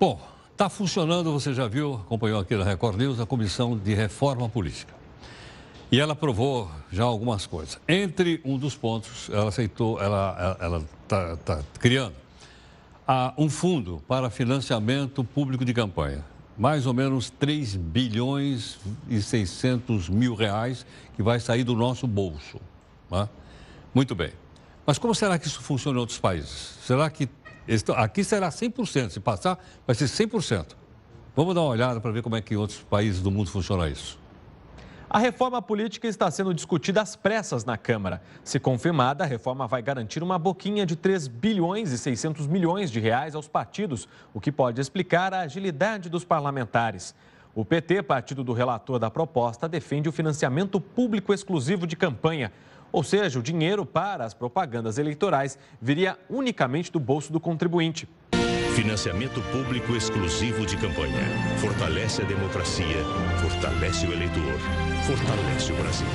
Bom, está funcionando, você já viu, acompanhou aqui na Record News, a Comissão de Reforma Política. E ela aprovou já algumas coisas. Entre um dos pontos, ela aceitou, ela está criando um fundo para financiamento público de campanha. Mais ou menos 3 bilhões e 600 mil reais que vai sair do nosso bolso. Né? Muito bem. Mas como será que isso funciona em outros países? Será que aqui será 100%, se passar vai ser 100%. Vamos dar uma olhada para ver como é que em outros países do mundo funciona isso. A reforma política está sendo discutida às pressas na Câmara. Se confirmada, a reforma vai garantir uma boquinha de 3 bilhões e 600 milhões de reais aos partidos, o que pode explicar a agilidade dos parlamentares. O PT, partido do relator da proposta, defende o financiamento público exclusivo de campanha. Ou seja, o dinheiro para as propagandas eleitorais viria unicamente do bolso do contribuinte. Financiamento público exclusivo de campanha. Fortalece a democracia, fortalece o eleitor, fortalece o Brasil.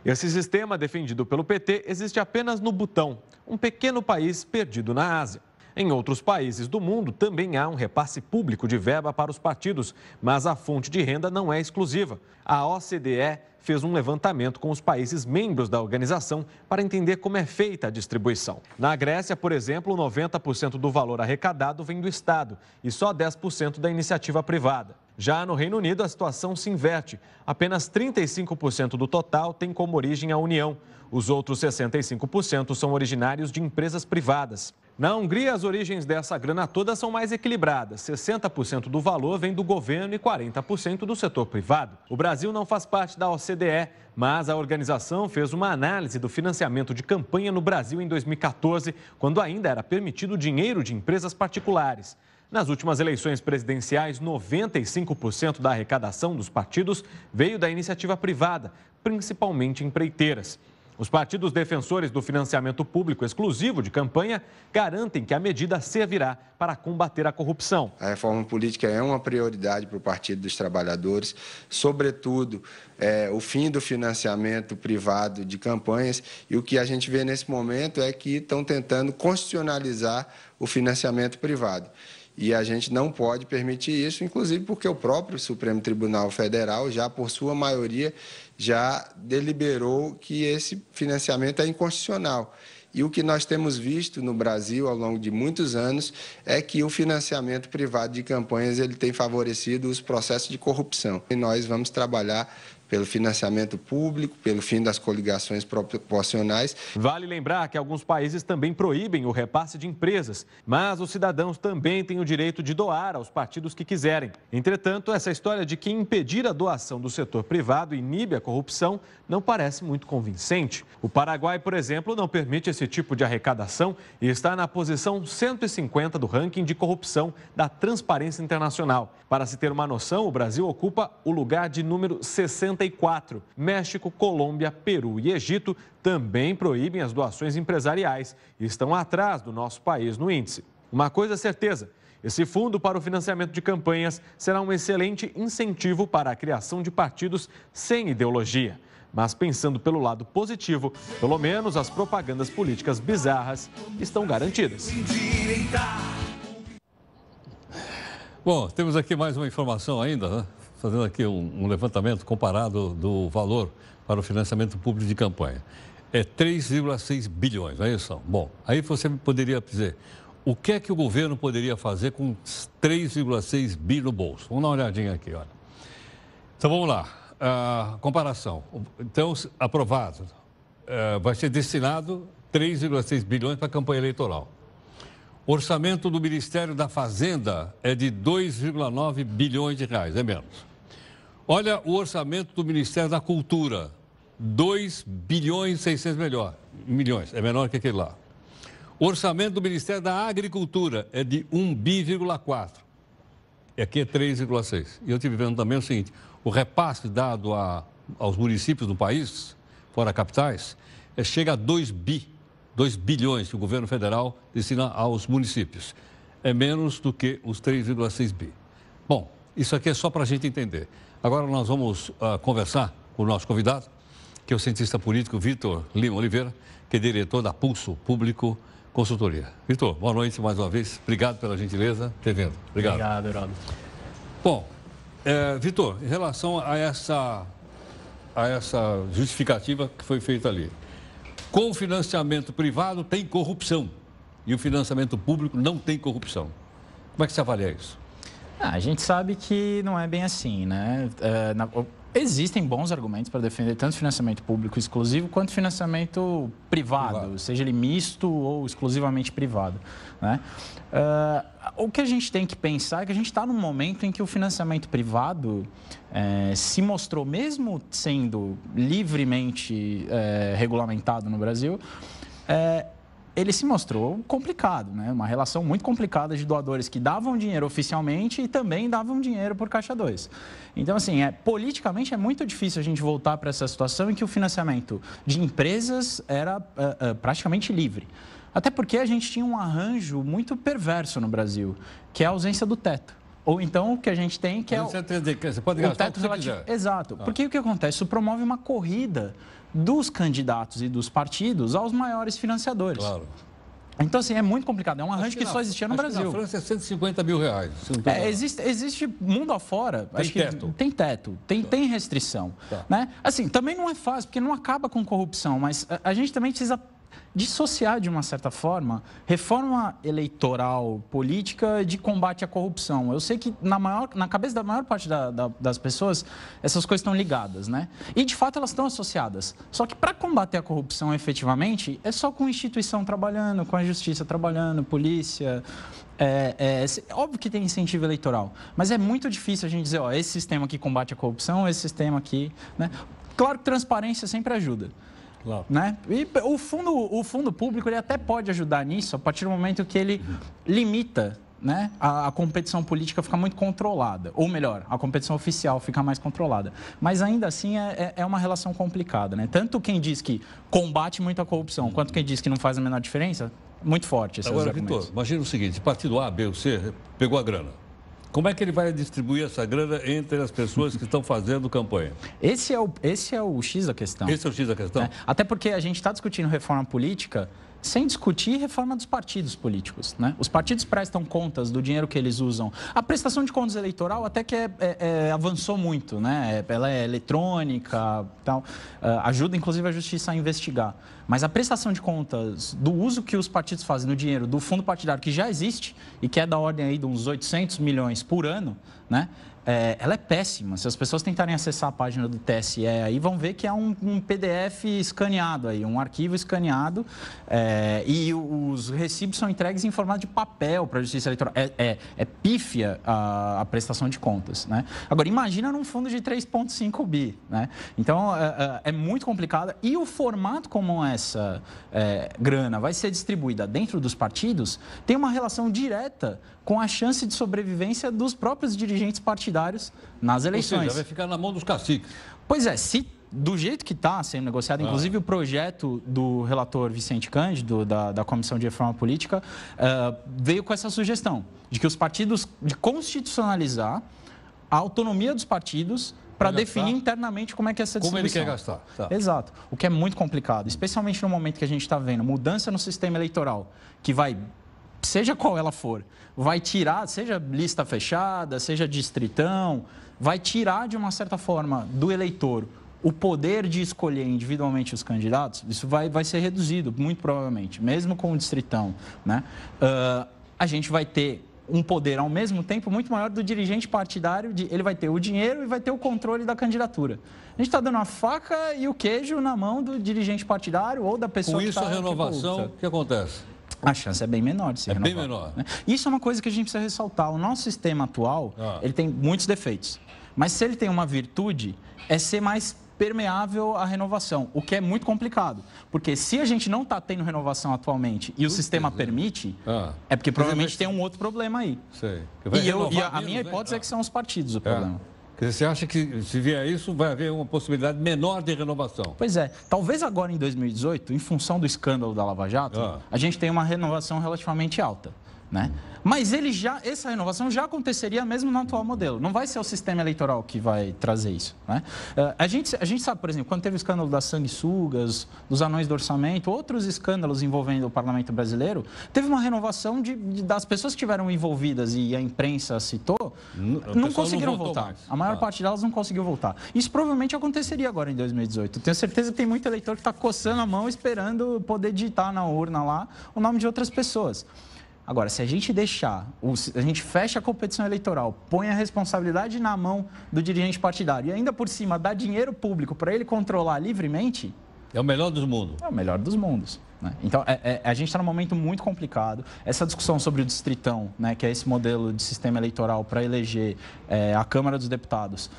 Esse sistema, defendido pelo PT, existe apenas no Butão, um pequeno país perdido na Ásia. Em outros países do mundo também há um repasse público de verba para os partidos, mas a fonte de renda não é exclusiva. A OCDE fez um levantamento com os países membros da organização para entender como é feita a distribuição. Na Grécia, por exemplo, 90% do valor arrecadado vem do Estado e só 10% da iniciativa privada. Já no Reino Unido, a situação se inverte. Apenas 35% do total tem como origem a União. Os outros 65% são originários de empresas privadas. Na Hungria, as origens dessa grana toda são mais equilibradas. 60% do valor vem do governo e 40% do setor privado. O Brasil não faz parte da OCDE, mas a organização fez uma análise do financiamento de campanha no Brasil em 2014, quando ainda era permitido dinheiro de empresas particulares. Nas últimas eleições presidenciais, 95% da arrecadação dos partidos veio da iniciativa privada, principalmente empreiteiras. Os partidos defensores do financiamento público exclusivo de campanha garantem que a medida servirá para combater a corrupção. A reforma política é uma prioridade para o Partido dos Trabalhadores, sobretudo o fim do financiamento privado de campanhas, e o que a gente vê nesse momento é que estão tentando constitucionalizar o financiamento privado. E a gente não pode permitir isso, inclusive porque o próprio Supremo Tribunal Federal, já por sua maioria, já deliberou que esse financiamento é inconstitucional. E o que nós temos visto no Brasil ao longo de muitos anos é que o financiamento privado de campanhas ele tem favorecido os processos de corrupção. E nós vamos trabalhar pelo financiamento público, pelo fim das coligações proporcionais. Vale lembrar que alguns países também proíbem o repasse de empresas, mas os cidadãos também têm o direito de doar aos partidos que quiserem. Entretanto, essa história de que impedir a doação do setor privado inibe a corrupção não parece muito convincente. O Paraguai, por exemplo, não permite esse tipo de arrecadação e está na posição 150 do ranking de corrupção da Transparência Internacional. Para se ter uma noção, o Brasil ocupa o lugar de número 64. México, Colômbia, Peru e Egito também proíbem as doações empresariais e estão atrás do nosso país no índice. Uma coisa é certeza, esse fundo para o financiamento de campanhas será um excelente incentivo para a criação de partidos sem ideologia. Mas pensando pelo lado positivo, pelo menos as propagandas políticas bizarras estão garantidas. Bom, temos aqui mais uma informação ainda, né? Fazendo aqui um levantamento comparado do valor para o financiamento público de campanha. É 3,6 bilhões, não é isso? Bom, aí você poderia dizer, o que é que o governo poderia fazer com 3,6 bilhões no bolso? Vamos dar uma olhadinha aqui, olha. Então, vamos lá. Comparação. Então, aprovado, vai ser destinado 3,6 bilhões para a campanha eleitoral. O orçamento do Ministério da Fazenda é de 2,9 bilhões de reais, é menos. Olha o orçamento do Ministério da Cultura, 2 bilhões e 600 milhões, é menor que aquele lá. O orçamento do Ministério da Agricultura é de 1,4 bi. E aqui é 3,6. E eu estive vendo também o seguinte, o repasse dado aos municípios do país, fora capitais, chega a 2 bilhões que o governo federal destina aos municípios. É menos do que os 3,6 bi. Bom, isso aqui é só para a gente entender. Agora nós vamos conversar com o nosso convidado, que é o cientista político Vitor Lima Oliveira, que é diretor da Pulso Público, Consultoria. Vitor, boa noite mais uma vez. Obrigado pela gentileza de ter vindo. Obrigado, Heraldo. Bom, Vitor, em relação a essa justificativa que foi feita ali. Com o financiamento privado tem corrupção e o financiamento público não tem corrupção. Como é que você avalia isso? A gente sabe que não é bem assim, né? Existem bons argumentos para defender tanto financiamento público exclusivo quanto financiamento privado, seja ele misto ou exclusivamente privado, né? O que a gente tem que pensar é que a gente está num momento em que o financiamento privado se mostrou, mesmo sendo livremente regulamentado no Brasil, ele se mostrou complicado, né? Uma relação muito complicada de doadores que davam dinheiro oficialmente e também davam dinheiro por Caixa 2. Então, assim, politicamente é muito difícil a gente voltar para essa situação em que o financiamento de empresas era praticamente livre. Até porque a gente tinha um arranjo muito perverso no Brasil, que é a ausência do teto. Ou então o que a gente tem que você pode gastar o que você quiser. Exato. Porque o que acontece? Isso promove uma corrida dos candidatos e dos partidos aos maiores financiadores. Claro. Então, assim, é muito complicado. É um arranjo que só existia no Brasil. Na França é 150 mil reais. Existe mundo afora. Tem teto. Tem teto, tem restrição. Tá. Né? Assim, também não é fácil, porque não acaba com corrupção, mas a gente também precisa dissociar, de uma certa forma, reforma eleitoral, política de combate à corrupção. Eu sei que na cabeça da maior parte das pessoas, essas coisas estão ligadas, né? E, de fato, elas estão associadas. Só que, para combater a corrupção efetivamente, é só com instituição trabalhando, com a justiça trabalhando, polícia. Óbvio que tem incentivo eleitoral, mas é muito difícil a gente dizer, esse sistema aqui combate a corrupção, esse sistema aqui, né? Claro que transparência sempre ajuda. Claro. Né? E o fundo público ele até pode ajudar nisso a partir do momento que ele limita, né, a competição política fica muito controlada. Ou melhor, a competição oficial fica mais controlada. Mas ainda assim é uma relação complicada. Né? Tanto quem diz que combate muito a corrupção, quanto quem diz que não faz a menor diferença, muito forte esses argumentos. Agora, Vitor, imagina o seguinte, partido A, B ou C pegou a grana. Como é que ele vai distribuir essa grana entre as pessoas que estão fazendo campanha? Esse é o X da questão. Esse é o X da questão? Até porque a gente está discutindo reforma política sem discutir reforma dos partidos políticos, né? Os partidos prestam contas do dinheiro que eles usam. A prestação de contas eleitoral até que avançou muito, né? Ela é eletrônica, tal, ajuda inclusive a justiça a investigar. Mas a prestação de contas do uso que os partidos fazem no dinheiro do fundo partidário que já existe e que é da ordem aí de uns 800 milhões por ano, né? Ela é péssima. Se as pessoas tentarem acessar a página do TSE, aí vão ver que é um PDF escaneado, aí, um arquivo escaneado, e os recibos são entregues em formato de papel para a Justiça Eleitoral. É pífia a prestação de contas, né? Agora, imagina num fundo de 3,5 bi, né? Então, é muito complicado. E o formato como essa grana vai ser distribuída dentro dos partidos tem uma relação direta com a chance de sobrevivência dos próprios dirigentes partidários nas eleições. Ou seja, vai ficar na mão dos caciques. Pois é, do jeito que está sendo negociado, inclusive o projeto do relator Vicente Cândido, da Comissão de Reforma Política, veio com essa sugestão de que os partidos, de constitucionalizar a autonomia dos partidos para definir internamente como é que é essa distribuição. Como ele quer gastar. Tá. Exato. O que é muito complicado, especialmente no momento que a gente está vendo mudança no sistema eleitoral, que vai, seja qual ela for, vai tirar, seja lista fechada, seja distritão, vai tirar, de uma certa forma, do eleitor o poder de escolher individualmente os candidatos. Isso vai ser reduzido, muito provavelmente, mesmo com o distritão, né? A gente vai ter um poder, ao mesmo tempo, muito maior do dirigente partidário. Ele vai ter o dinheiro e vai ter o controle da candidatura. A gente está dando a faca e o queijo na mão do dirigente partidário ou da pessoa que está... Com isso, a renovação, o que acontece? A chance é bem menor de se renovar. É bem menor. Né? Isso é uma coisa que a gente precisa ressaltar. O nosso sistema atual, ele tem muitos defeitos. Mas se ele tem uma virtude, é ser mais permeável à renovação, o que é muito complicado. Porque se a gente não está tendo renovação atualmente e o sistema permite, é porque provavelmente tem um outro problema aí. Sei. E a minha hipótese é que são os partidos o problema. Quer dizer, você acha que, se vier isso, vai haver uma possibilidade menor de renovação? Pois é. Talvez agora, em 2018, em função do escândalo da Lava Jato, a gente tenha uma renovação relativamente alta. né? Mas essa renovação já aconteceria mesmo no atual modelo. Não vai ser o sistema eleitoral que vai trazer isso, né? A gente sabe, por exemplo, quando teve o escândalo das sanguessugas, dos anões do orçamento, outros escândalos envolvendo o parlamento brasileiro, teve uma renovação das pessoas que estiveram envolvidas, e a imprensa citou, não conseguiram voltar. A maior parte delas não conseguiu voltar. Isso provavelmente aconteceria agora em 2018. Eu tenho certeza que tem muito eleitor que está coçando a mão esperando poder digitar na urna lá o nome de outras pessoas. Agora, se a gente a gente fecha a competição eleitoral, põe a responsabilidade na mão do dirigente partidário e ainda por cima dá dinheiro público para ele controlar livremente... É o melhor dos mundos. É o melhor dos mundos, né? Então, a gente está num momento muito complicado. Essa discussão sobre o distritão, né, que é esse modelo de sistema eleitoral para eleger a Câmara dos Deputados,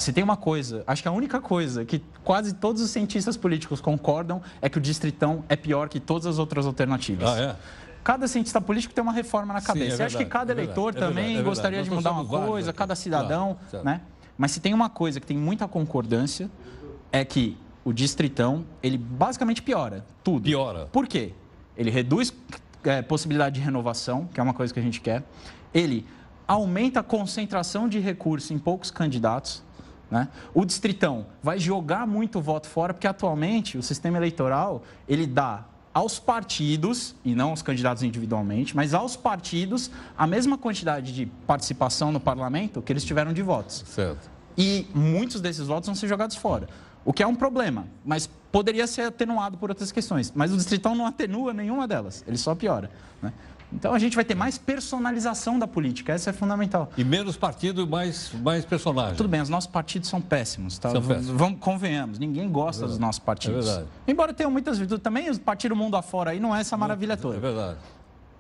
se tem uma coisa, acho que a única coisa que quase todos os cientistas políticos concordam é que o distritão é pior que todas as outras alternativas. Ah, é? Cada cientista político tem uma reforma na cabeça. Você acha que cada eleitor também gostaria de mudar uma coisa, cada cidadão, né? Mas se tem uma coisa que tem muita concordância, é que o distritão, ele basicamente piora tudo. Piora. Por quê? Ele reduz possibilidade de renovação, que é uma coisa que a gente quer. Ele aumenta a concentração de recursos em poucos candidatos, né? O distritão vai jogar muito voto fora, porque atualmente o sistema eleitoral, ele dá aos partidos, e não aos candidatos individualmente, mas aos partidos, a mesma quantidade de participação no parlamento que eles tiveram de votos. Certo. E muitos desses votos vão ser jogados fora. O que é um problema, mas poderia ser atenuado por outras questões. Mas o distritão não atenua nenhuma delas, ele só piora, né? Então a gente vai ter mais personalização da política, essa é fundamental. E menos partido e mais personagem. Tudo bem, os nossos partidos são péssimos, tá? São péssimos. Convenhamos, ninguém gosta dos nossos partidos. É verdade. Embora tenham muitas virtudes, também o partido mundo afora aí não é essa maravilha toda. É verdade.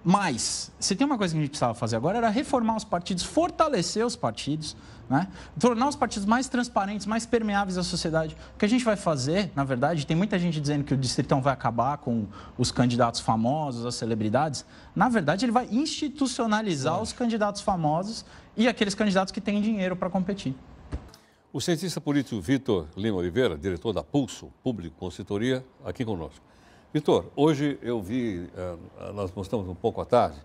Mas, se tem uma coisa que a gente precisava fazer agora, era reformar os partidos, fortalecer os partidos, né? Tornar os partidos mais transparentes, mais permeáveis à sociedade. O que a gente vai fazer, na verdade, tem muita gente dizendo que o distritão vai acabar com os candidatos famosos, as celebridades. Na verdade, ele vai institucionalizar os candidatos famosos e aqueles candidatos que têm dinheiro para competir. O cientista político Vitor Lima Oliveira, diretor da Pulso Público Consultoria, aqui conosco. Vitor, hoje eu vi, nós mostramos um pouco à tarde,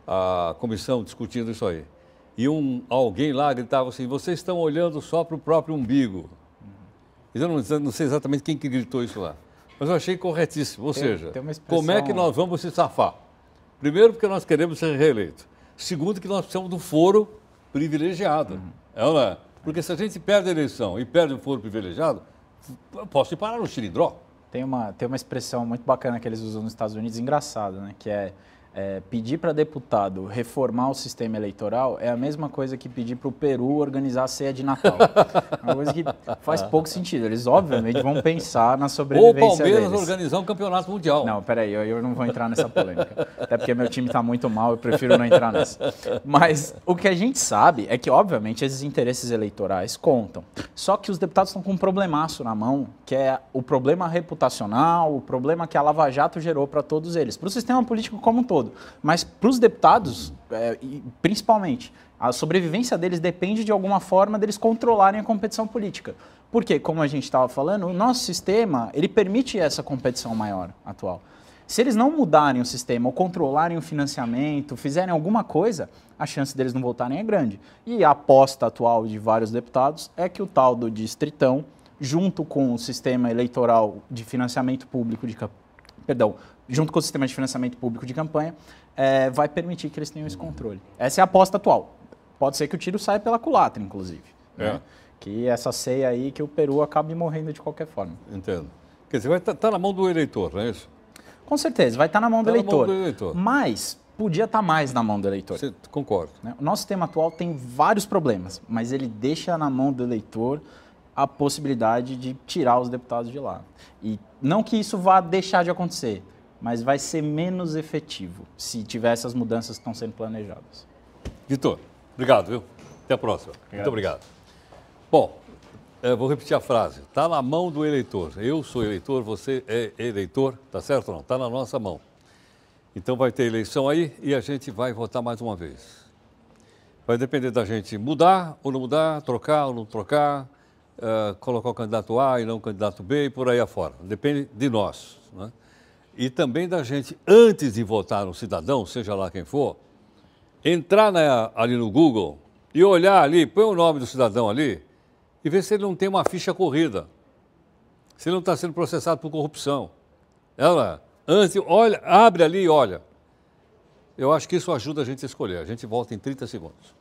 a comissão discutindo isso aí. E alguém lá gritava assim, vocês estão olhando só para o próprio umbigo. Eu não sei exatamente quem que gritou isso lá. Mas eu achei corretíssimo. Ou seja, como é que nós vamos se safar? Primeiro, porque nós queremos ser reeleitos. Segundo, que nós precisamos do foro privilegiado. É ou não é? Porque se a gente perde a eleição e perde o foro privilegiado, eu posso ir parar no xilindró. Tem uma expressão muito bacana que eles usam nos Estados Unidos, engraçada, né? Que pedir para deputado reformar o sistema eleitoral é a mesma coisa que pedir para o Peru organizar a ceia de Natal. É uma coisa que faz pouco sentido. Eles, obviamente, vão pensar na sobrevivência deles. Ou o Palmeiras organizar um campeonato mundial. Não, peraí, eu não vou entrar nessa polêmica. Até porque meu time está muito mal, eu prefiro não entrar nessa. Mas o que a gente sabe é que, obviamente, esses interesses eleitorais contam. Só que os deputados estão com um problemaço na mão, que é o problema reputacional, o problema que a Lava Jato gerou para todos eles, para o sistema político como um todo. Mas para os deputados, principalmente, a sobrevivência deles depende de alguma forma deles controlarem a competição política. Porque, como a gente estava falando, o nosso sistema ele permite essa competição maior atual. Se eles não mudarem o sistema ou controlarem o financiamento, fizerem alguma coisa, a chance deles não voltarem é grande. E a aposta atual de vários deputados é que o tal do distritão, junto com o sistema eleitoral de financiamento público junto com o sistema de financiamento público de campanha, vai permitir que eles tenham esse controle. Essa é a aposta atual. Pode ser que o tiro saia pela culatra, inclusive. Né? Que essa ceia aí, que o Peru acabe morrendo de qualquer forma. Entendo. Quer dizer, vai estar na mão do eleitor, não é isso? Com certeza, vai estar na mão do eleitor. Mas podia estar mais na mão do eleitor. Concordo. O nosso sistema atual tem vários problemas, mas ele deixa na mão do eleitor a possibilidade de tirar os deputados de lá. E não que isso vá deixar de acontecer, mas vai ser menos efetivo se tiver essas mudanças que estão sendo planejadas. Vitor, obrigado, viu? Até a próxima. Muito obrigado. Bom, eu vou repetir a frase. Está na mão do eleitor. Eu sou eleitor, você é eleitor, tá certo ou não? Está na nossa mão. Então vai ter eleição aí e a gente vai votar mais uma vez. Vai depender da gente mudar ou não mudar, trocar ou não trocar, colocar o candidato A e não o candidato B e por aí afora. Depende de nós, né? E também da gente, antes de votar no cidadão, seja lá quem for, entrar ali no Google e olhar ali, põe o nome do cidadão ali e ver se ele não tem uma ficha corrida, se ele não está sendo processado por corrupção. Olha, abre ali e olha. Eu acho que isso ajuda a gente a escolher. A gente volta em 30 segundos.